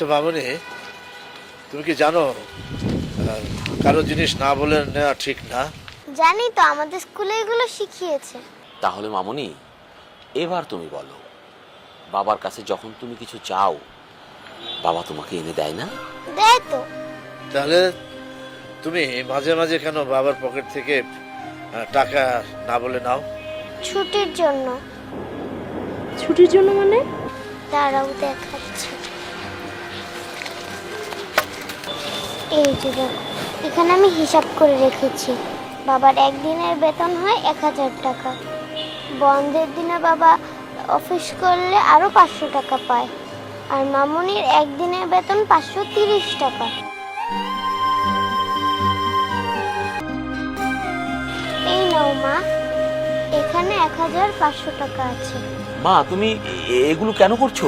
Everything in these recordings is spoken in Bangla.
আচ্ছা মামনি, তুমি কি জানো কারো জিনিস না বলে নেওয়া ঠিক না? জানি তো, আমাদের স্কুলে এগুলো শিখিয়েছে। তাহলে মামনি, এবার তুমি বলো, বাবার কাছে যখন তুমি কিছু চাও, বাবা তোমাকে এনে দেয় না? দেয় তো। তাহলে তুমি মাঝে মাঝে কেন বাবার পকেট থেকে টাকা না বলে নাও? ছুটির জন্য। ছুটির জন্য মানে? দাঁড়াও দেখাচ্ছি। এই যে দেখো, এখানে আমি হিসাব করে রেখেছি। বাবার একদিনের বেতন হয় 1000 টাকা। বন্ধের দিনে বাবা অফিস করলে আরো 500 টাকা পায়। আর মামুনির একদিনের বেতন 530 টাকা। এই নাও মা, এখানে 1500 টাকা আছে। মা, তুমি এগুলো কেন করছো?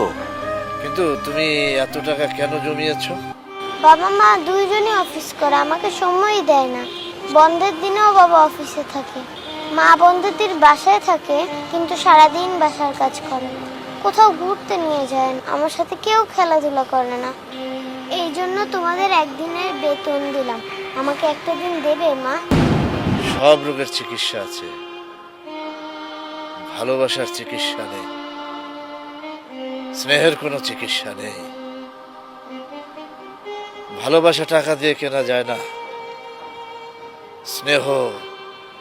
কিন্তু তুমি এত টাকা কেন জমিয়েছো? বাবা মা দুইজনই অফিস করে, আমাকে সময়ই দেয় না। বন্ধের দিনেও বাবা অফিসে থাকে। মা বন্ধের দিন বাসায় থাকে, কিন্তু সারাদিন বাসার কাজ করে। কোথাও ঘুরতে নিয়ে যায় না, আমার সাথে কেউ খেলাধুলা করে না। এই জন্য তোমাদের একদিনের বেতন দিলাম। আমাকে একটা দিন দেবে মা? সব রোগের চিকিৎসা আছে, ভালোবাসার চিকিৎসা নেই, স্নেহের কোনো চিকিৎসা নেই। ভালোবাসা টাকা দিয়ে কেনা যায় না, স্নেহ,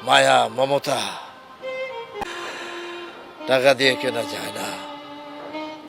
মায়া, মমতা টাকা দিয়ে কেনা যায় না।